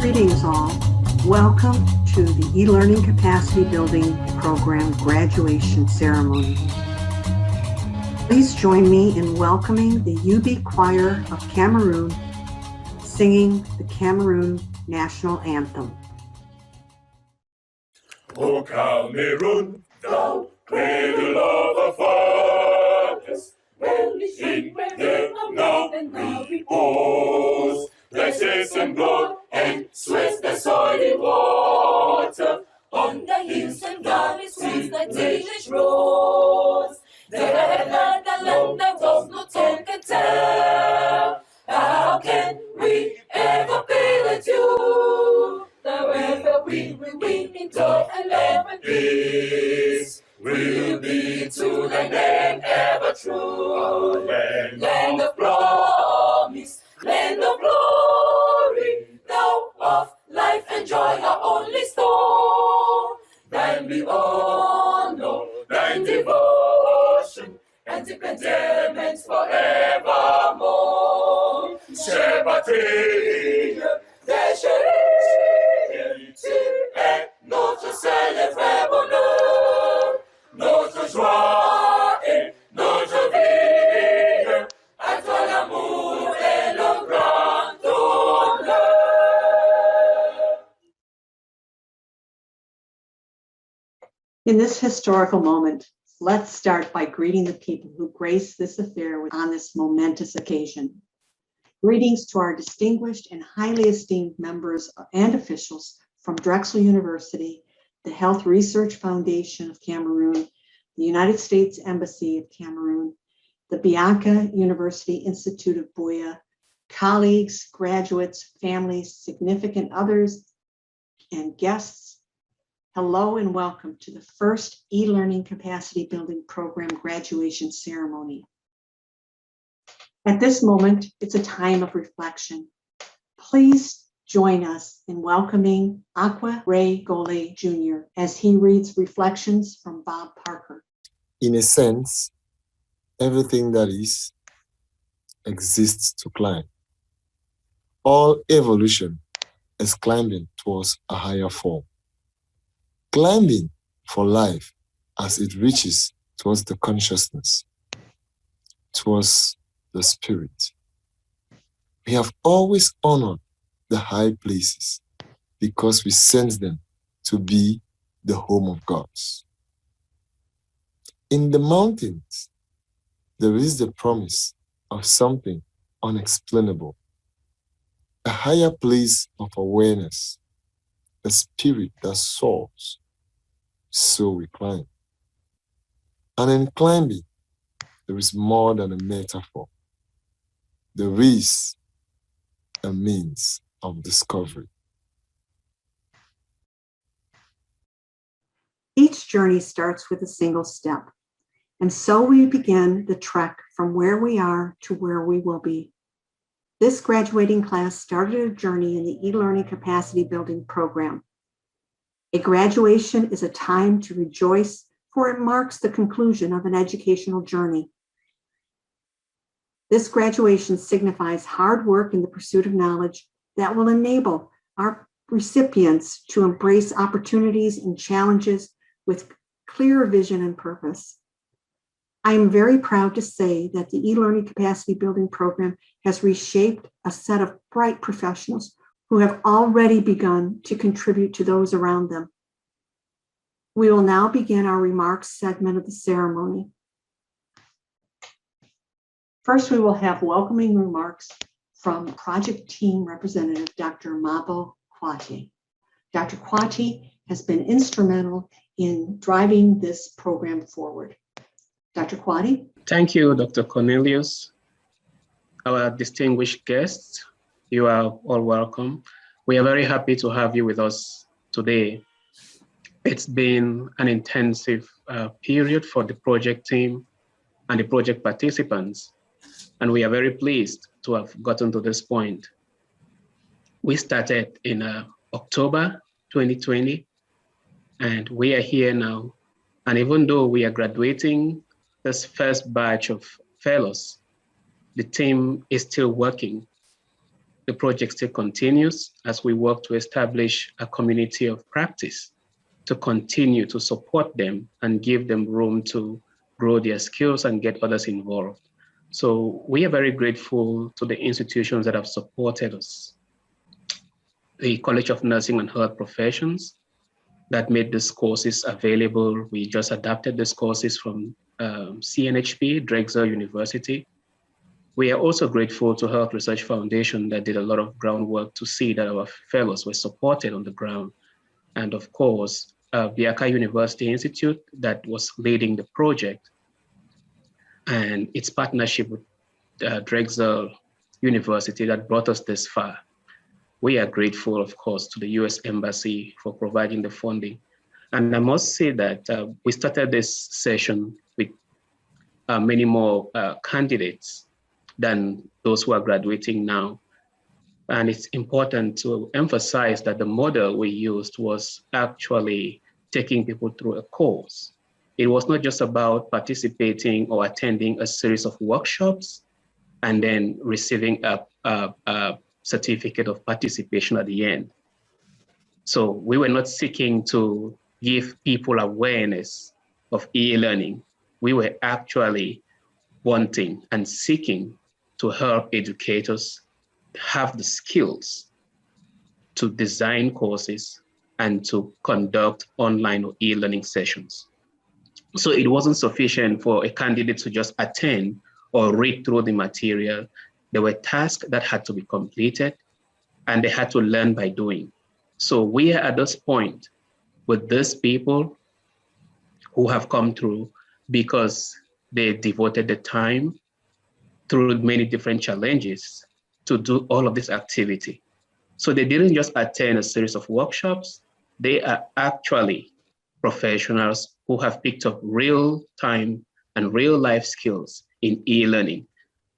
Greetings all. Welcome to the e-learning capacity building program graduation ceremony. Please join me in welcoming the UB Choir of Cameroon singing the Cameroon National Anthem. O Cameroon, thou cradle of our fathers, when we sing there now repose, thy saints and blood and sweats the soily water, on the hills and valleys since the Danish rose. They have learned the land that was no tongue can tell. How can we ever pay the due? However we will win in joy and love and peace. We'll be to the land ever true. Land of promise, land of glory, thou of life and joy our only store. Thine be honor, thine devotion, and dependence forevermore. Shebatri, est notre célèbre bonheur, notre joie et notre vie, à toi l'amour et le grand honneur. In this historical moment, let's start by greeting the people who grace this affair on this momentous occasion. Greetings to our distinguished and highly esteemed members and officials from Drexel University, the Health Research Foundation of Cameroon, the United States Embassy of Cameroon, the Bianca University Institute of Buea, colleagues, graduates, families, significant others, and guests. Hello and welcome to the first e-learning capacity building program graduation ceremony. At this moment, it's a time of reflection. Please join us in welcoming Aqua Ray Gole Jr. as he reads reflections from Bob Parker. In a sense, everything that is exists to climb. All evolution is climbing towards a higher form. Climbing for life as it reaches towards the consciousness, towards the spirit. We have always honored the high places because we sense them to be the home of gods. In the mountains, there is the promise of something unexplainable, a higher place of awareness, a spirit that soars. So we climb. And in climbing, there is more than a metaphor. There is a means of discovery. Each journey starts with a single step, and so we begin the trek from where we are to where we will be. This graduating class started a journey in the e-learning capacity building program. A graduation is a time to rejoice, for it marks the conclusion of an educational journey. This graduation signifies hard work in the pursuit of knowledge that will enable our recipients to embrace opportunities and challenges with clear vision and purpose. I am very proud to say that the e-learning capacity building program has reshaped a set of bright professionals who have already begun to contribute to those around them. We will now begin our remarks segment of the ceremony. First, we will have welcoming remarks from project team representative, Dr. Mabo Kwati. Dr. Kwati has been instrumental in driving this program forward. Dr. Kwati? Thank you, Dr. Cornelius. Our distinguished guests, you are all welcome. We are very happy to have you with us today. It's been an intensive period for the project team and the project participants, and we are very pleased to have gotten to this point. We started in October 2020, and we are here now. And even though we are graduating this first batch of fellows, the team is still working the project still continues as we work to establish a community of practice to continue to support them and give them room to grow their skills and get others involved. So we are very grateful to the institutions that have supported us. The College of Nursing and Health Professions that made these courses available. We just adapted these courses from CNHP, Drexel University. We are also grateful to Health Research Foundation that did a lot of groundwork to see that our fellows were supported on the ground. And of course, Biaka University Institute that was leading the project and its partnership with Drexel University that brought us this far. We are grateful, of course, to the US Embassy for providing the funding. And I must say that we started this session with many more candidates than those who are graduating now. And it's important to emphasize that the model we used was actually taking people through a course. It was not just about participating or attending a series of workshops and then receiving a certificate of participation at the end. So we were not seeking to give people awareness of e-learning. We were actually wanting and seeking to help educators have the skills to design courses and to conduct online or e-learning sessions. So it wasn't sufficient for a candidate to just attend or read through the material. There were tasks that had to be completed and they had to learn by doing. So we are at this point with these people who have come through because they devoted the time through many different challenges to do all of this activity. So they didn't just attend a series of workshops, they are actually professionals who have picked up real time and real life skills in e-learning.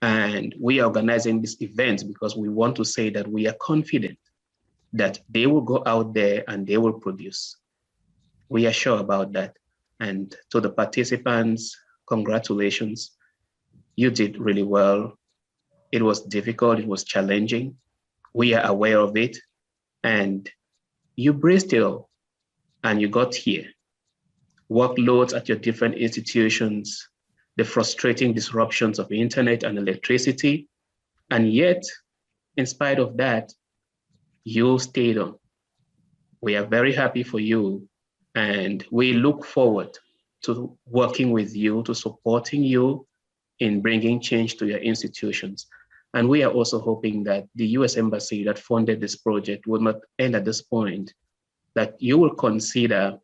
And we are organizing this event because we want to say that we are confident that they will go out there and they will produce. We are sure about that. And to the participants, congratulations. You did really well. It was difficult, it was challenging. We are aware of it. And you braced it all and you got here. Workloads at your different institutions, the frustrating disruptions of internet and electricity. And yet, in spite of that, you stayed on. We are very happy for you. And we look forward to working with you, to supporting you in bringing change to your institutions. And we are also hoping that the US Embassy that funded this project will not end at this point, that you will consider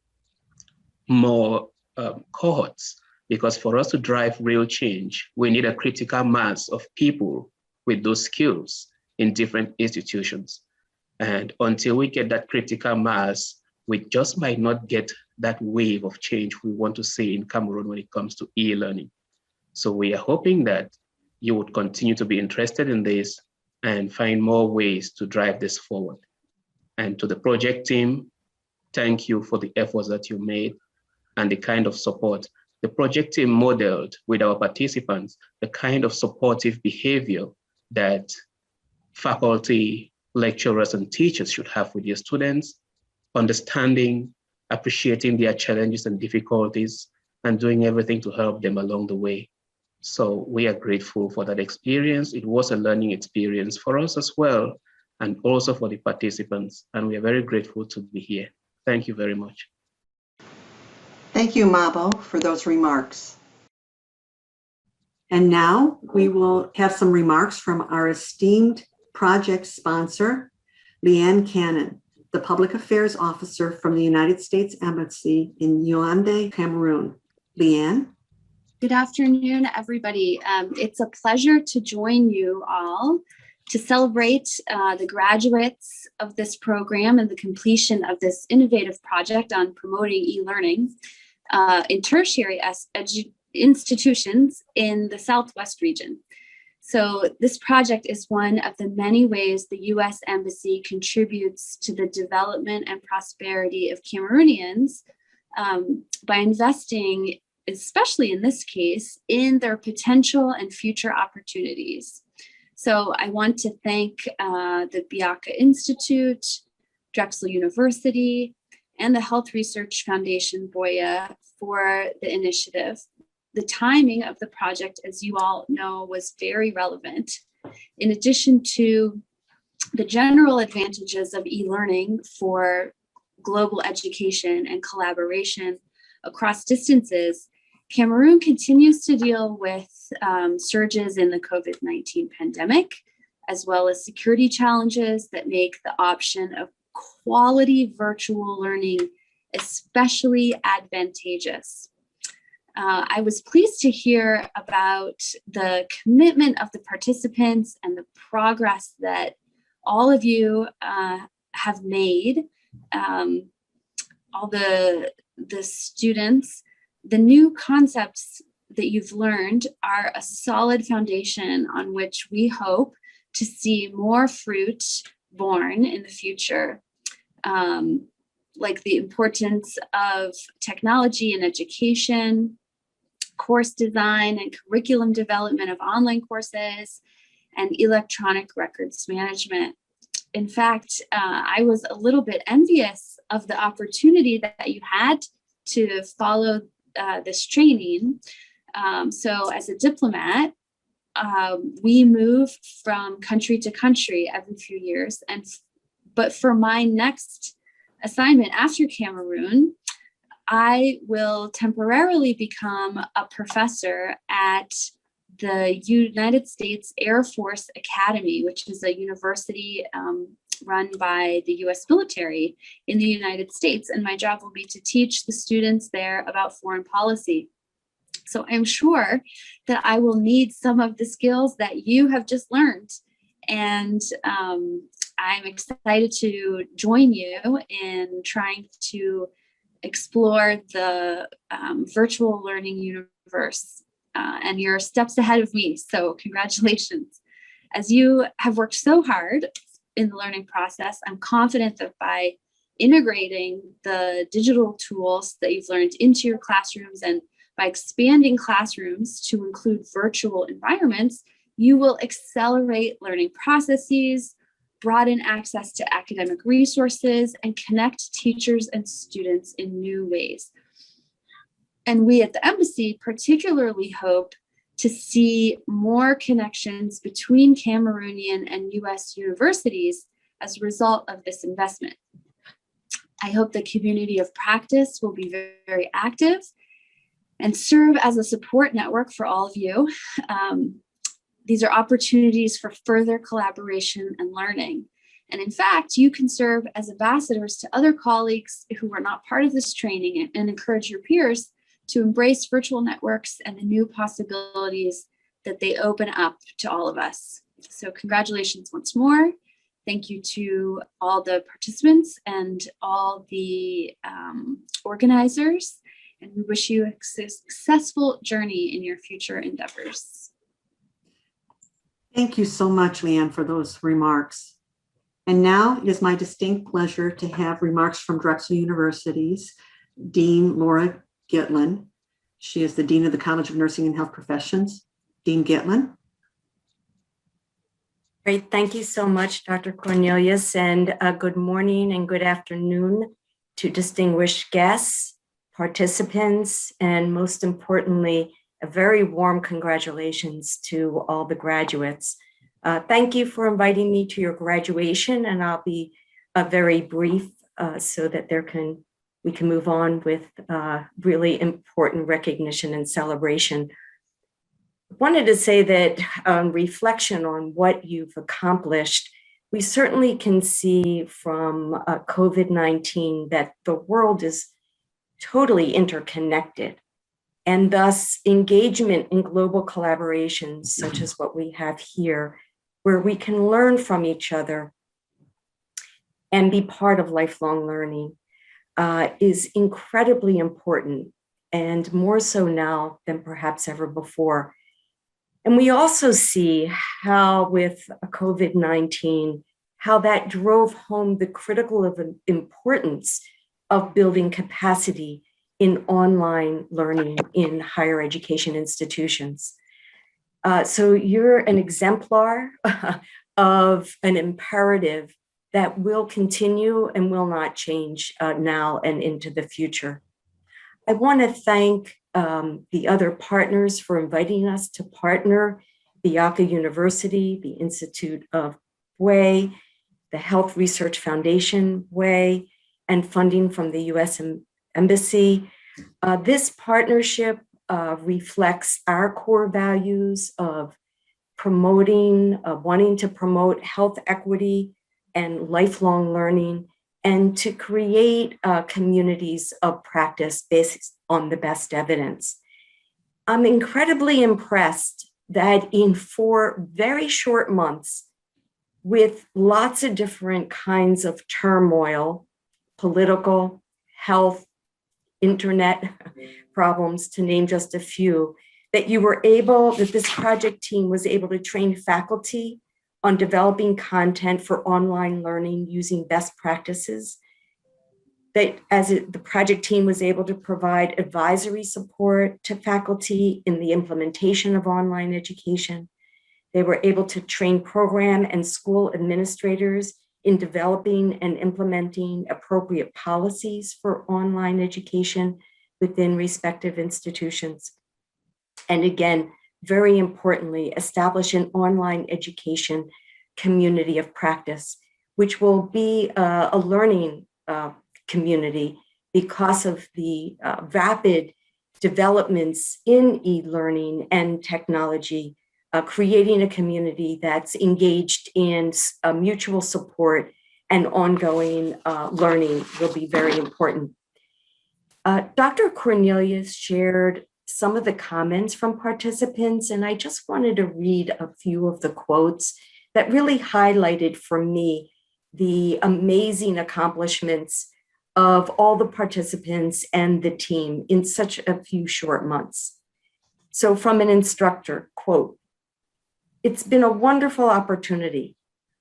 more cohorts, because for us to drive real change, we need a critical mass of people with those skills in different institutions. And until we get that critical mass, we just might not get that wave of change we want to see in Cameroon when it comes to e-learning. So we are hoping that you would continue to be interested in this and find more ways to drive this forward. And to the project team, thank you for the efforts that you made and the kind of support. The project team modeled with our participants the kind of supportive behavior that faculty, lecturers, and teachers should have with their students, understanding, appreciating their challenges and difficulties, and doing everything to help them along the way. So we are grateful for that experience. It was a learning experience for us as well, and also for the participants. And we are very grateful to be here. Thank you very much. Thank you, Mabo, for those remarks. And now we will have some remarks from our esteemed project sponsor, Leanne Cannon, the Public Affairs Officer from the United States Embassy in Yaoundé, Cameroon. Leanne? Good afternoon, everybody. It's a pleasure to join you all to celebrate the graduates of this program and the completion of this innovative project on promoting e-learning in tertiary institutions in the Southwest region. So this project is one of the many ways the U.S. Embassy contributes to the development and prosperity of Cameroonians by investing, especially in this case, in their potential and future opportunities. So I want to thank the Biaka Institute, Drexel University, and the Health Research Foundation, Boya, for the initiative. The timing of the project, as you all know, was very relevant. In addition to the general advantages of e-learning for global education and collaboration across distances, Cameroon continues to deal with surges in the COVID-19 pandemic, as well as security challenges that make the option of quality virtual learning especially advantageous. I was pleased to hear about the commitment of the participants and the progress that all of you have made, all the students. The new concepts that you've learned are a solid foundation on which we hope to see more fruit born in the future, like the importance of technology in education, course design and curriculum development of online courses, and electronic records management. In fact, I was a little bit envious of the opportunity that you had to follow this training. So as a diplomat, we move from country to country every few years. But for my next assignment after Cameroon, I will temporarily become a professor at the United States Air Force Academy, which is a university run by the US military in the United States. And my job will be to teach the students there about foreign policy. So I'm sure that I will need some of the skills that you have just learned. And I'm excited to join you in trying to explore the virtual learning universe. And you're steps ahead of me, so congratulations. As you have worked so hard in the learning process, I'm confident that by integrating the digital tools that you've learned into your classrooms and by expanding classrooms to include virtual environments, you will accelerate learning processes, broaden access to academic resources, and connect teachers and students in new ways. And we at the embassy particularly hope to see more connections between Cameroonian and US universities as a result of this investment. I hope the community of practice will be very, very active and serve as a support network for all of you. These are opportunities for further collaboration and learning. And in fact, you can serve as ambassadors to other colleagues who are not part of this training and encourage your peers to embrace virtual networks and the new possibilities that they open up to all of us. So congratulations once more. Thank you to all the participants and all the organizers. And we wish you a successful journey in your future endeavors. Thank you so much, Leanne, for those remarks. And now it is my distinct pleasure to have remarks from Drexel University's Dean Laura Gitlin. She is the Dean of the College of Nursing and Health Professions. Dean Gitlin. Great, thank you so much, Dr. Cornelius, and good morning and good afternoon to distinguished guests, participants, and most importantly, a very warm congratulations to all the graduates. Thank you for inviting me to your graduation, and I'll be very brief so that we can move on with really important recognition and celebration. I wanted to say that reflection on what you've accomplished, we certainly can see from COVID-19 that the world is totally interconnected. And thus engagement in global collaborations, such as what we have here, where we can learn from each other and be part of lifelong learning, is incredibly important, and more so now than perhaps ever before. And we also see how with COVID-19, how that drove home the critical importance of building capacity in online learning in higher education institutions. So you're an exemplar of an imperative that will continue and will not change now and into the future. I want to thank the other partners for inviting us to partner, Biaka University, the Institute of Way, the Health Research Foundation Way, and funding from the U.S. Embassy. This partnership reflects our core values of promoting, wanting to promote health equity and lifelong learning, and to create communities of practice based on the best evidence. I'm incredibly impressed that in 4 very short months, with lots of different kinds of turmoil, political, health, internet problems, to name just a few, that this project team was able to train faculty on developing content for online learning using best practices. That the project team was able to provide advisory support to faculty in the implementation of online education. They were able to train program and school administrators in developing and implementing appropriate policies for online education within respective institutions. And again, very importantly, establish an online education community of practice, which will be a learning community because of the rapid developments in e-learning and technology. Creating a community that's engaged in mutual support and ongoing learning will be very important. Dr. Cornelius shared some of the comments from participants, and I just wanted to read a few of the quotes that really highlighted for me the amazing accomplishments of all the participants and the team in such a few short months. So from an instructor, quote, "It's been a wonderful opportunity.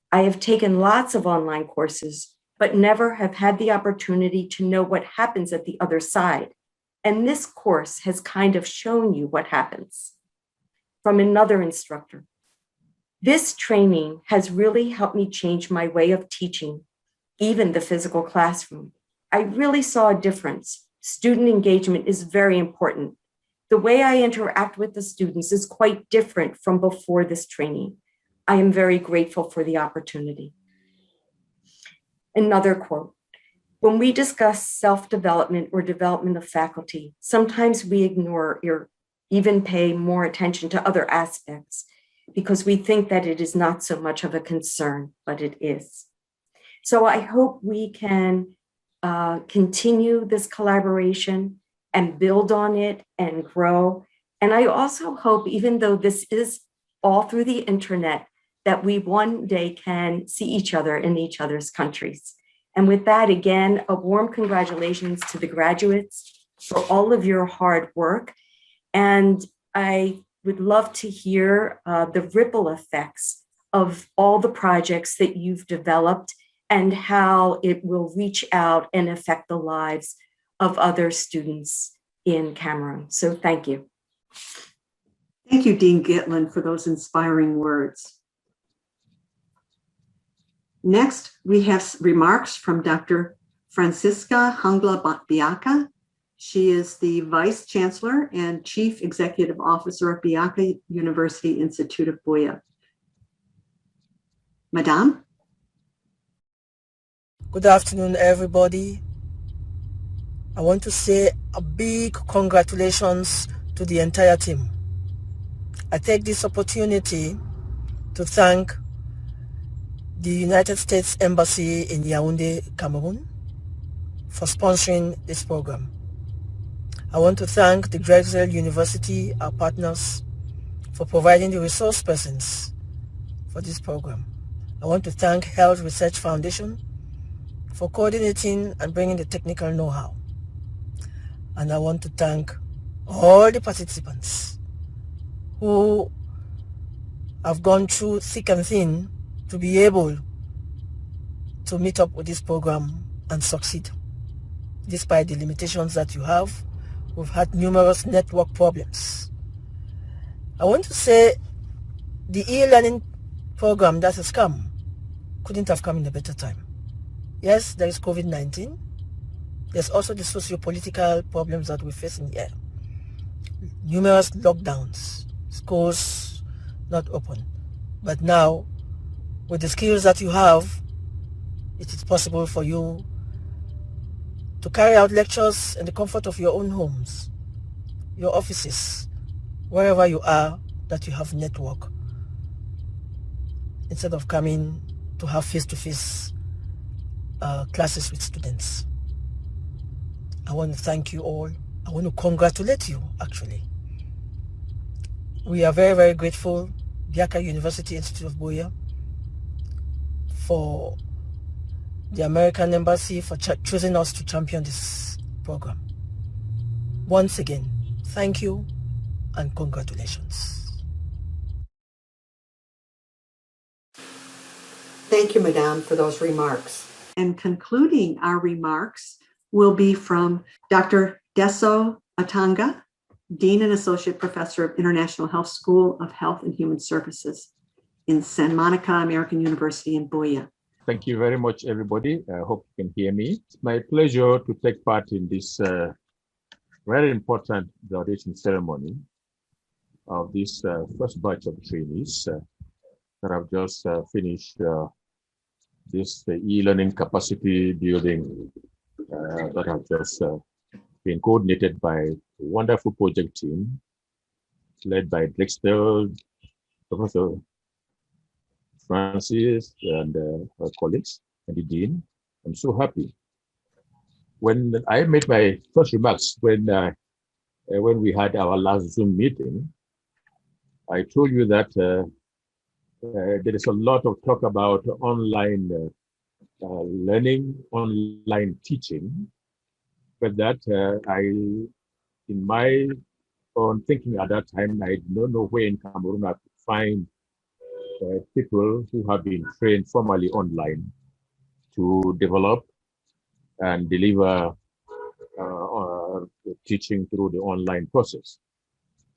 I have taken lots of online courses, but never have had the opportunity to know what happens at the other side. And this course has kind of shown you what happens." From another instructor, "This training has really helped me change my way of teaching, even the physical classroom. I really saw a difference. Student engagement is very important. The way I interact with the students is quite different from before this training. I am very grateful for the opportunity." Another quote, "When we discuss self-development or development of faculty, sometimes we ignore or even pay more attention to other aspects because we think that it is not so much of a concern, but it is." So I hope we can continue this collaboration and build on it and grow. And I also hope, even though this is all through the internet, that we one day can see each other in each other's countries. And with that, again, a warm congratulations to the graduates for all of your hard work. And I would love to hear the ripple effects of all the projects that you've developed and how it will reach out and affect the lives of other students in Cameroon. So thank you. Thank you, Dean Gitlin, for those inspiring words. Next, we have remarks from Dr. Francisca Hangla Biaka. She is the Vice Chancellor and Chief Executive Officer of Biaka University Institute of Buea. Madame? Good afternoon, everybody. I want to say a big congratulations to the entire team. I take this opportunity to thank the United States Embassy in Yaoundé, Cameroon, for sponsoring this program. I want to thank the Drexel University, our partners, for providing the resource persons for this program. I want to thank Health Research Foundation for coordinating and bringing the technical know-how. And I want to thank all the participants who have gone through thick and thin to be able to meet up with this program and succeed. Despite the limitations that you have, we've had numerous network problems. I want to say the e-learning program that has come couldn't have come in a better time. Yes, there is COVID-19. There's also the socio-political problems that we're facing here. Numerous lockdowns, schools not open. But now, with the skills that you have, it is possible for you to carry out lectures in the comfort of your own homes, your offices, wherever you are that you have network, instead of coming to have face-to-face classes with students. I want to thank you all. I want to congratulate you, actually. We are very, very grateful, Biaka University Institute of Buea, for the American Embassy for choosing us to champion this program. Once again, thank you and congratulations. Thank you, Madame, for those remarks. And concluding our remarks will be from Dr. Deso Atanga, Dean and Associate Professor of International Health School of Health and Human Services in San Monica American University in Buea. Thank you very much, everybody. I hope you can hear me. It's my pleasure to take part in this very important graduation ceremony of this first batch of trainees that have just finished this e-learning capacity building that have just been coordinated by a wonderful project team led by Drexel, Professor Francis and her colleagues and the dean. I'm so happy. When I made my first remarks when we had our last Zoom meeting, I told you that there is a lot of talk about online learning, online teaching, but that in my own thinking at that time, I did not know where in Cameroon I could find people who have been trained formally online to develop and deliver teaching through the online process.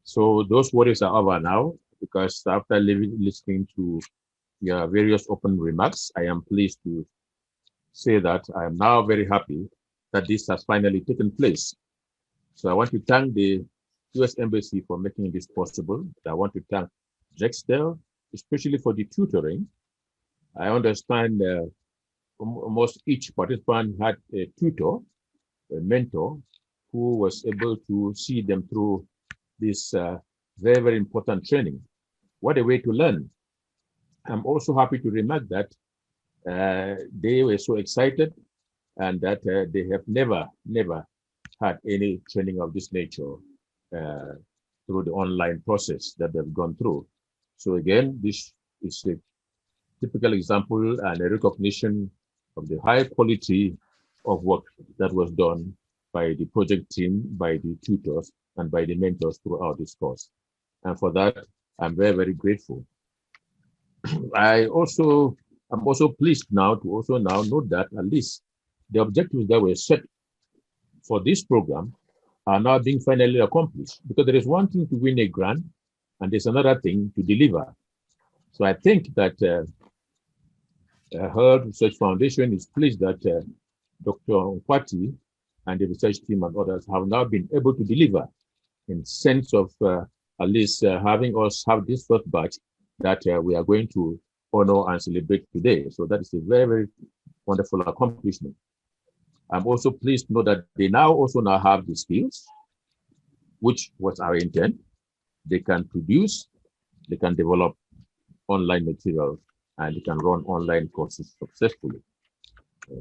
So those worries are over now, because after listening to your various open remarks, I am pleased to say that I am now very happy that this has finally taken place. So I want to thank the US Embassy for making this possible. I want to thank Drexel, especially for the tutoring. I understand almost each participant had a tutor, a mentor, who was able to see them through this very, very important training. What a way to learn. I'm also happy to remark that they were so excited and that they have never had any training of this nature through the online process that they've gone through. So again, this is a typical example and a recognition of the high quality of work that was done by the project team, by the tutors, and by the mentors throughout this course. And for that, I'm very, very grateful. I'm also pleased now to also now note that at least the objectives that were set for this program are now being finally accomplished, because there is one thing to win a grant and there's another thing to deliver. So I think that her Research Foundation is pleased that Dr. Nkwati and the research team and others have now been able to deliver, in sense of at least having us have this first batch that we are going to honor and celebrate today. So that is a very, very wonderful accomplishment. I'm also pleased to know that they now have the skills, which was our intent. They can produce, they can develop online materials, and they can run online courses successfully.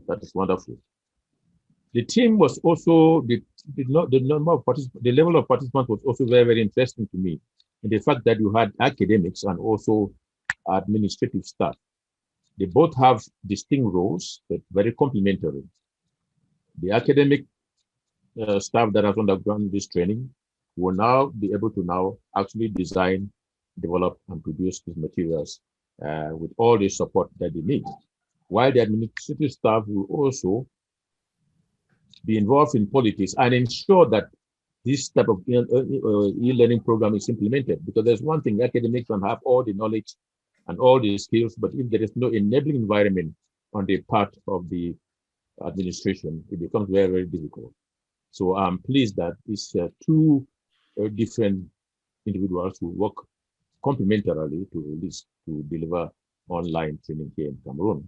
That is wonderful. The team was also, the level of participants was also very, very interesting to me. And the fact that you had academics and also administrative staff. They both have distinct roles, but very complementary. The academic staff that has undergone this training will now be able to now actually design, develop, and produce these materials with all the support that they need. While the administrative staff will also be involved in politics and ensure that this type of e-learning program is implemented. Because there's one thing, academics can have all the knowledge and all the skills, but if there is no enabling environment on the part of the administration, it becomes very, very difficult. So I'm pleased that these two different individuals who work complementarily to deliver online training here in Cameroon.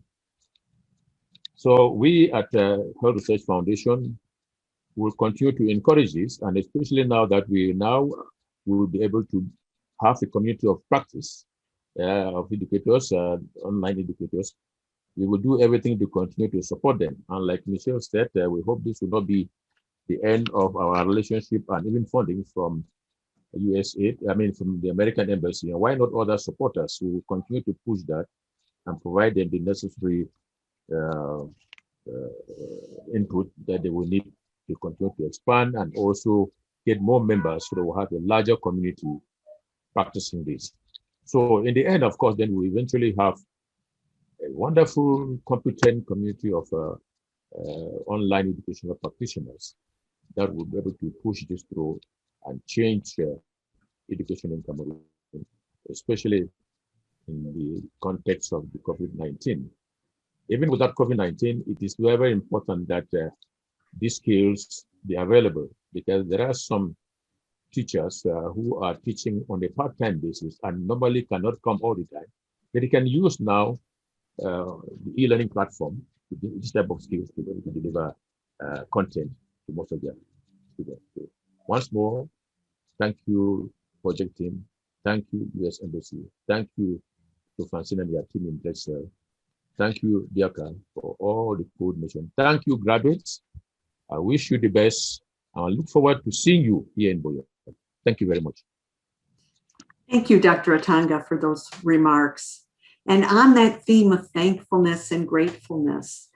So we at Health Research Foundation will continue to encourage this, and especially now that we will be able to have a community of practice of educators, online educators. We will do everything to continue to support them. And like Michelle said, we hope this will not be the end of our relationship and even funding from USA, from the American Embassy. And why not other supporters who will continue to push that and provide them the necessary input that they will need to continue to expand and also get more members so they will have a larger community practicing this. So in the end, of course, then we eventually have a wonderful, competent community of online educational practitioners that will be able to push this through and change education in Cameroon, especially in the context of the COVID-19. Even without COVID-19, it is very, very important that these skills be available, because there are some teachers who are teaching on a part-time basis and normally cannot come all the time. But they can use now the e-learning platform, this type of skills to be able to deliver content to most of their students. So once more, thank you, project team. Thank you, US Embassy. Thank you to Francine and their team in Brussels. Thank you, Diaka, for all the coordination. Thank you, graduates. I wish you the best. I look forward to seeing you here in Boyo. Thank you very much. Thank you, Dr. Atanga, for those remarks. And on that theme of thankfulness and gratefulness,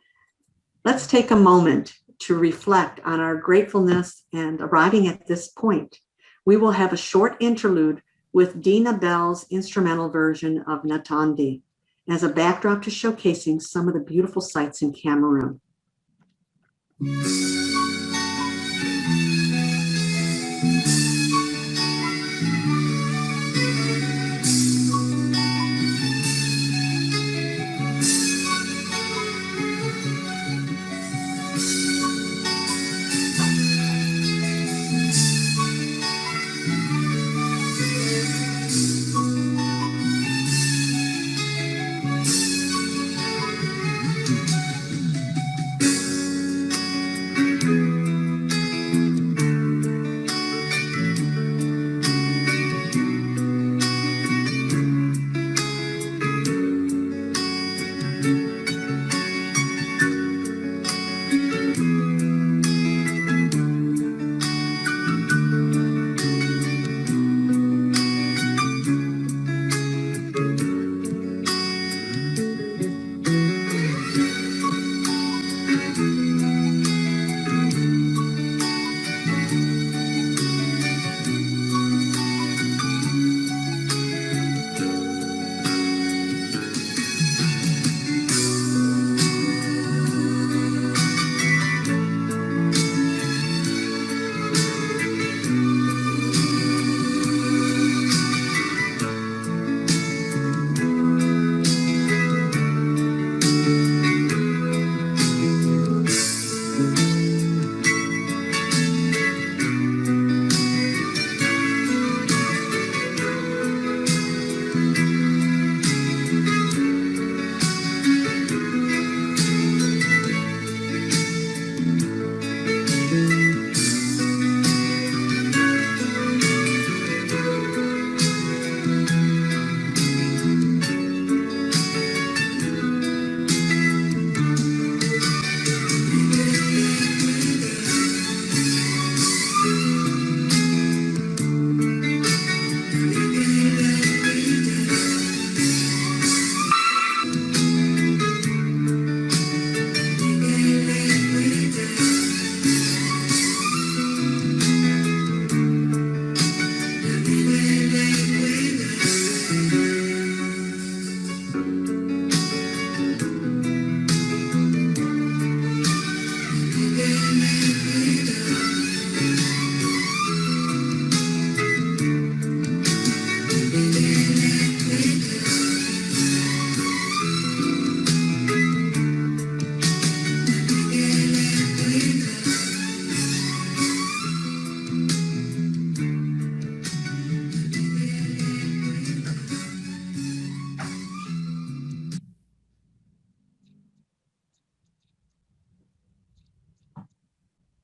let's take a moment to reflect on our gratefulness. And arriving at this point, we will have a short interlude with Dina Bell's instrumental version of Natandi as a backdrop to showcasing some of the beautiful sights in Cameroon.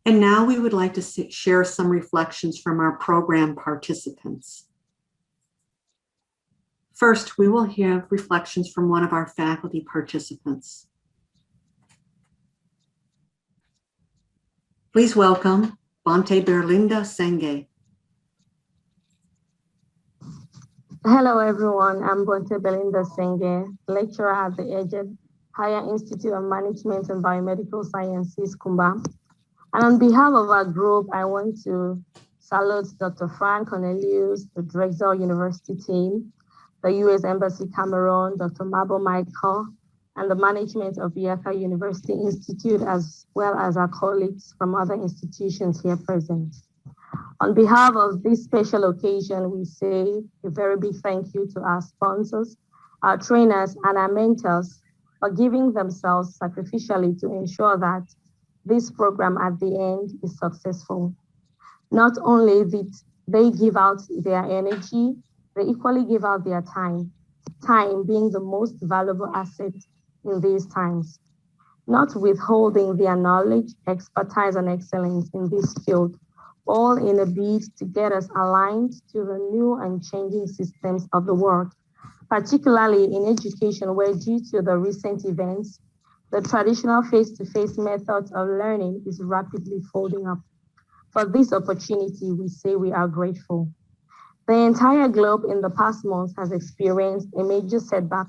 And now we would like to share some reflections from our program participants. First, we will have reflections from one of our faculty participants. Please welcome Bante Berlinda Senge. Hello, everyone. I'm Bonte Belinda Senge, lecturer at the EGED Higher Institute of Management and Biomedical Sciences, Kumba. And on behalf of our group, I want to salute Dr. Fran Cornelius, the Drexel University team, the U.S. Embassy Cameroon, Dr. Mabo Michael, and the management of Biaka University Institute, as well as our colleagues from other institutions here present. On behalf of this special occasion, we say a very big thank you to our sponsors, our trainers, and our mentors for giving themselves sacrificially to ensure that this program at the end is successful. Not only did they give out their energy, they equally give out their time being the most valuable asset in these times, not withholding their knowledge, expertise, and excellence in this field, all in a bid to get us aligned to the new and changing systems of the world, particularly in education, where due to the recent events, the traditional face-to-face methods of learning is rapidly folding up. For this opportunity, we say we are grateful. The entire globe in the past months has experienced a major setback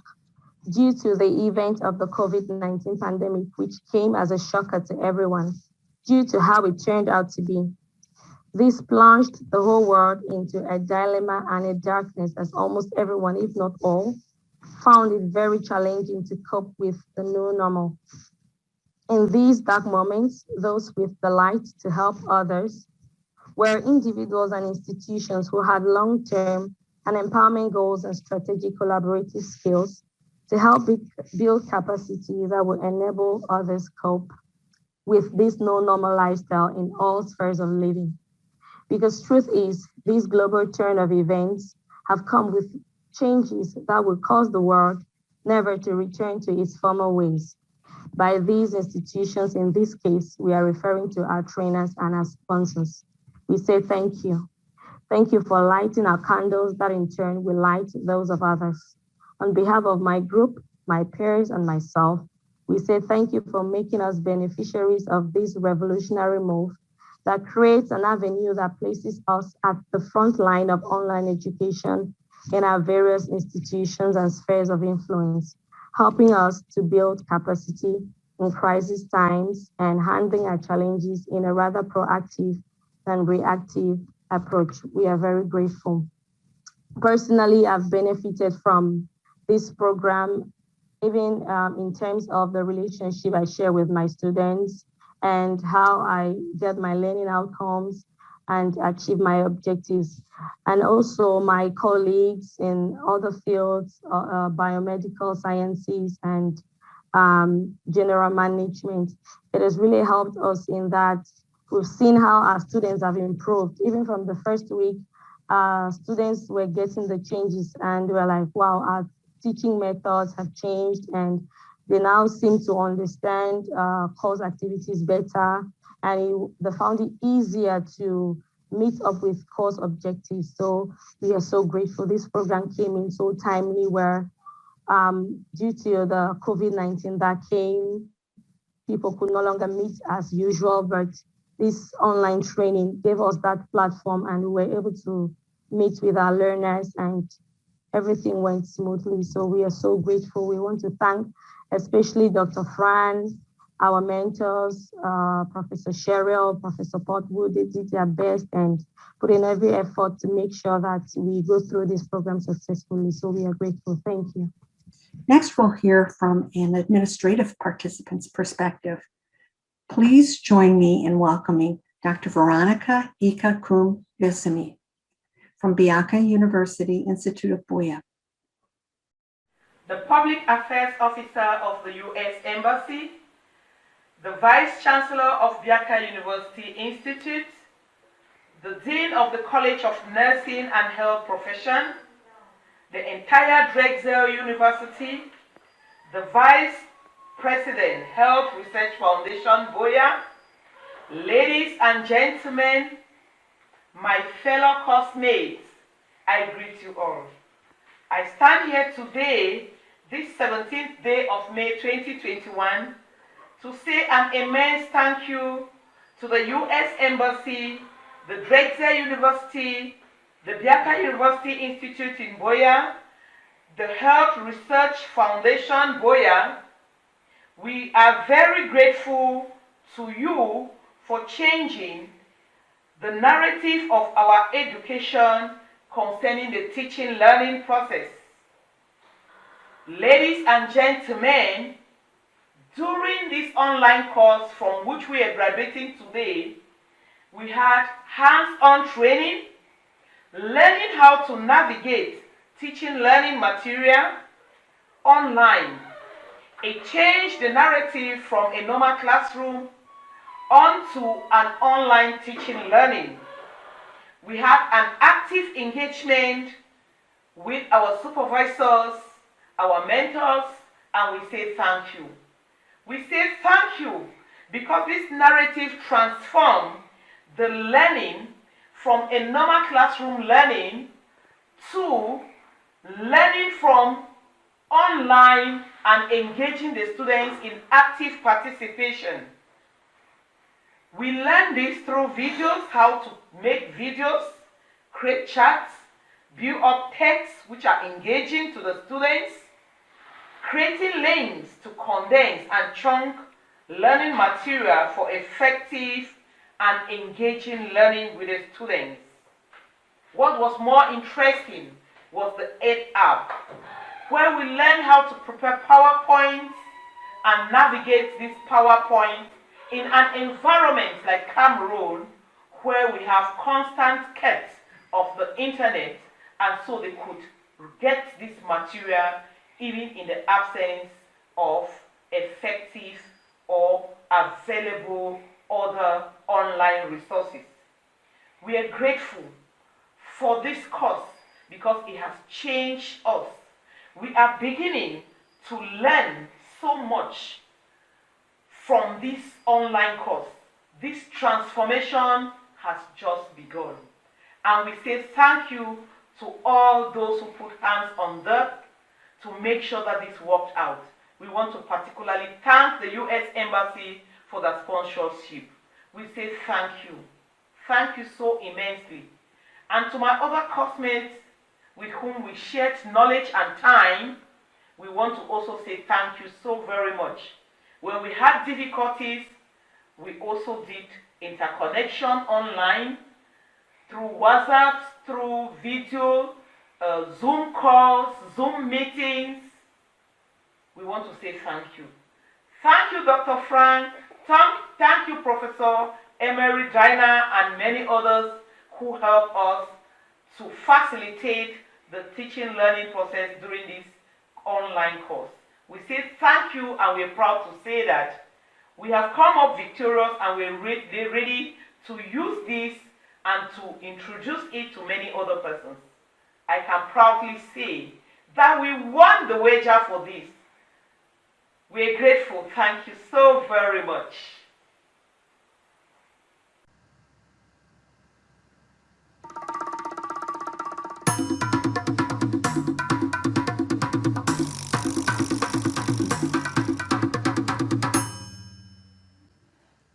due to the event of the COVID-19 pandemic, which came as a shocker to everyone due to how it turned out to be. This plunged the whole world into a dilemma and a darkness, as almost everyone, if not all, found it very challenging to cope with the new normal. In these dark moments, those with the light to help others were individuals and institutions who had long-term and empowerment goals and strategic collaborative skills to help build capacity that will enable others cope with this new normal lifestyle in all spheres of living. Because truth is, this global turn of events have come with changes that will cause the world never to return to its former ways. By these institutions, in this case, we are referring to our trainers and our sponsors. We say thank you. Thank you for lighting our candles that in turn will light those of others. On behalf of my group, my peers, and myself, we say thank you for making us beneficiaries of this revolutionary move that creates an avenue that places us at the front line of online education in our various institutions and spheres of influence, helping us to build capacity in crisis times and handling our challenges in a rather proactive than reactive approach. We are very grateful. Personally, I've benefited from this program, even in terms of the relationship I share with my students and how I get my learning outcomes and achieve my objectives. And also my colleagues in other fields, biomedical sciences and general management. It has really helped us in that we've seen how our students have improved. Even from the first week, students were getting the changes and we're like, wow, our teaching methods have changed and they now seem to understand course activities better, and they found it easier to meet up with course objectives. So we are so grateful. This program came in so timely where due to the COVID-19 that came, people could no longer meet as usual, but this online training gave us that platform and we were able to meet with our learners and everything went smoothly. So we are so grateful. We want to thank especially Dr. Fran, our mentors, Professor Cheryl, Professor Portwood. They did their best and put in every effort to make sure that we go through this program successfully. So we are grateful. Thank you. Next, we'll hear from an administrative participant's perspective. Please join me in welcoming Dr. Veronica Ika Kum Vesemi from Biaka University Institute of Buea. The Public Affairs Officer of the U.S. Embassy, the Vice Chancellor of Biaka University Institute, the Dean of the College of Nursing and Health Profession, the entire Drexel University, the Vice President, Health Research Foundation, Buea, Ladies and gentlemen, my fellow classmates, I greet you all. I stand here today, this 17th day of May 2021, to say an immense thank you to the U.S. Embassy, the Drexel University, the Biaka University Institute in Boya, the Health Research Foundation Boya. We are very grateful to you for changing the narrative of our education concerning the teaching learning process. Ladies and gentlemen, during this online course from which we are graduating today, we had hands-on training, learning how to navigate teaching learning material online. It changed the narrative from a normal classroom onto an online teaching learning. We had an active engagement with our supervisors, our mentors, and we say thank you. We say thank you because this narrative transformed the learning from a normal classroom learning to learning from online and engaging the students in active participation. We learned this through videos, how to make videos, create chats, build up texts which are engaging to the students, creating links to condense and chunk learning material for effective and engaging learning with the students. What was more interesting was the Ed app, where we learned how to prepare PowerPoints and navigate this PowerPoint in an environment like Cameroon, where we have constant cuts of the internet, and so they could get this material even in the absence of effective or available other online resources. We are grateful for this course because it has changed us. We are beginning to learn so much from this online course. This transformation has just begun. And we say thank you to all those who put hands on deck to make sure that this worked out. We want to particularly thank the U.S. Embassy for the sponsorship. We say thank you. Thank you so immensely. And to my other classmates with whom we shared knowledge and time, we want to also say thank you so very much. When we had difficulties, we also did interconnection online through WhatsApp, through video, Zoom calls, Zoom meetings. We want to say thank you. Thank you, Dr. Frank. Thank you, Professor Emery Diner, and many others who helped us to facilitate the teaching learning process during this online course. We say thank you, and we're proud to say that we have come up victorious, and we're ready to use this and to introduce it to many other persons. I can proudly say that we won the wager for this. We're grateful. Thank you so very much.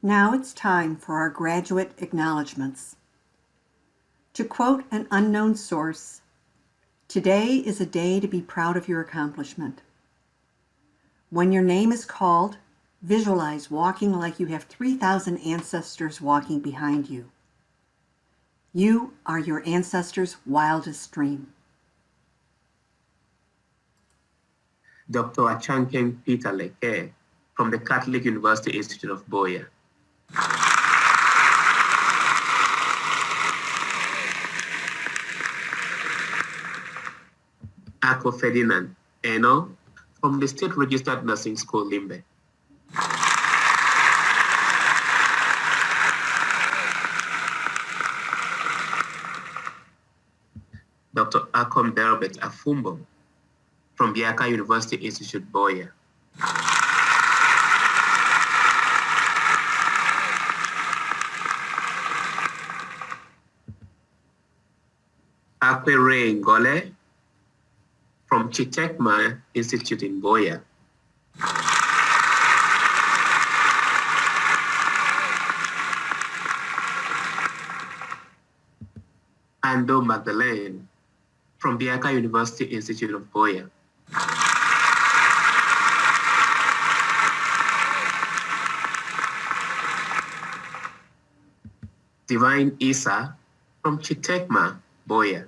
Now it's time for our graduate acknowledgments. To quote an unknown source, today is a day to be proud of your accomplishment. When your name is called, visualize walking like you have 3,000 ancestors walking behind you. You are your ancestors' wildest dream. Dr. Achanken Peter Leke from the Catholic University Institute of Boya. Ako Ferdinand Eno from the State Registered Nursing School, Limbe. Dr. Akom Berbet Afumbo from Biaka University Institute, Boya. Akwere Ngole from Chitekma Institute in Boya. Ando Magdalene from Biaka University Institute of Boya. Divine Isa from Chitekma, Boya.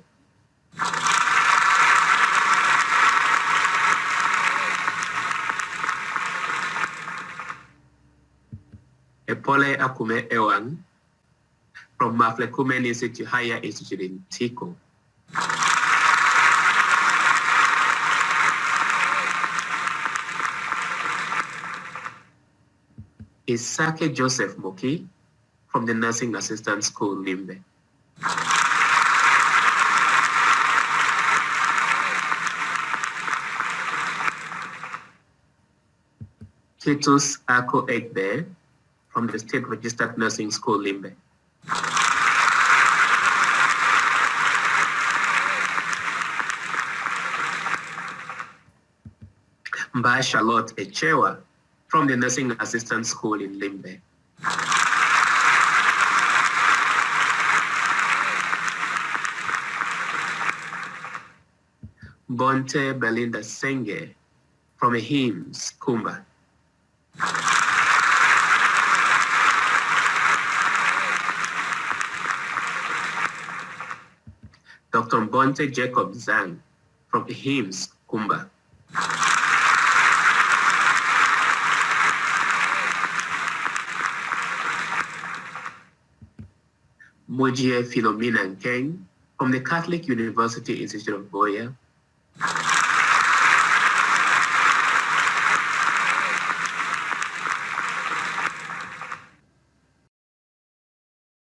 Epole Akume Ewan from Maflekumen Institute Higher Institute in Tiko. Isake Joseph Moki from the Nursing Assistant School, Limbe. Titus Ako Egbe from the State Registered Nursing School, Limbe. Mba Charlotte Echewa from the Nursing Assistant School in Limbe. Bonte Belinda Senge from Ahims, Kumba. Dr. Bonte Jacob Zhang from Ahims, Kumba. Mojie Philomena Nkeng from the Catholic University Institute of Boya.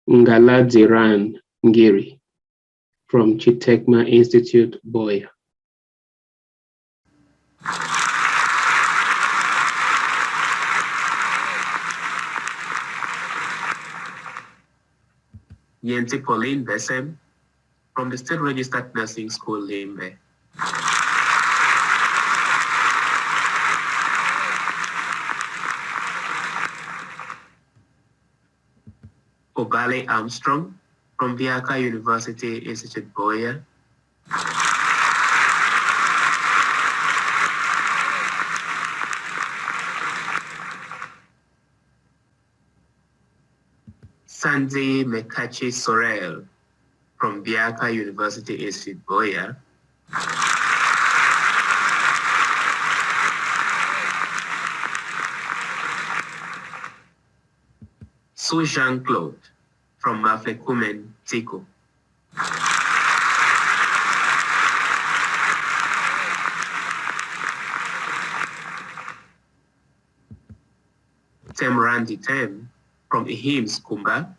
Ngala Ziran Ngiri from Chitekma Institute, Boya. Yenti Pauline Besem from the State Registered Nursing School, Limbe. Obale Armstrong from Biaka University Institute, Boya. Sandy Mekachi Sorel from Biaka University Institute, Boya. Su Jean-Claude from Maflekumen, Tiko. Temrandi Tem from Ahims, Kumba.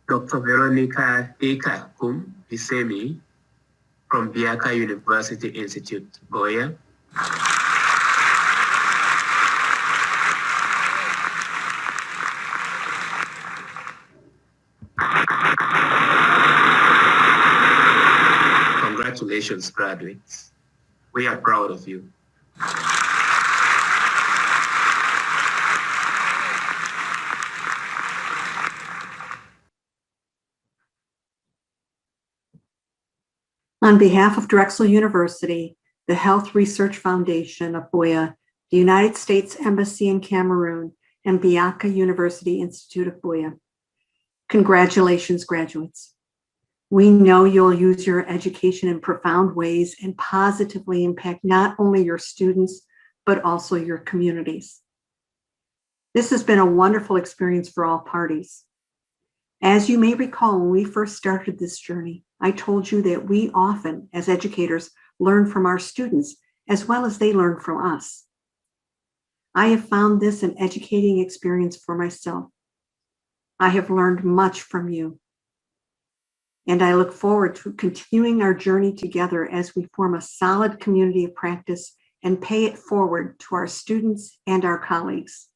Dr. Veronica Eka Kum Visemi from Biaka University Institute, Boya. Congratulations, graduates. We are proud of you. On behalf of Drexel University, the Health Research Foundation of Boya, the United States Embassy in Cameroon, and Biaka University Institute of Boya, congratulations, graduates. We know you'll use your education in profound ways and positively impact not only your students, but also your communities. This has been a wonderful experience for all parties. As you may recall, when we first started this journey, I told you that we often, as educators, learn from our students as well as they learn from us. I have found this an educating experience for myself. I have learned much from you. And I look forward to continuing our journey together as we form a solid community of practice and pay it forward to our students and our colleagues.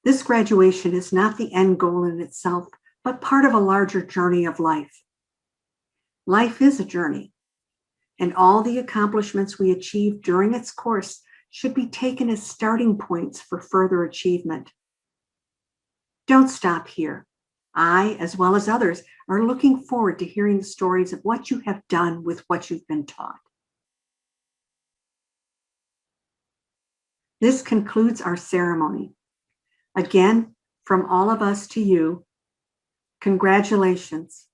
This graduation is not the end goal in itself, but part of a larger journey of life. Life is a journey, and all the accomplishments we achieve during its course should be taken as starting points for further achievement. Don't stop here. I, as well as others, are looking forward to hearing the stories of what you have done with what you've been taught. This concludes our ceremony. Again, from all of us to you, congratulations.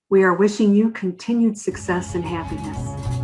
We are wishing you continued success and happiness.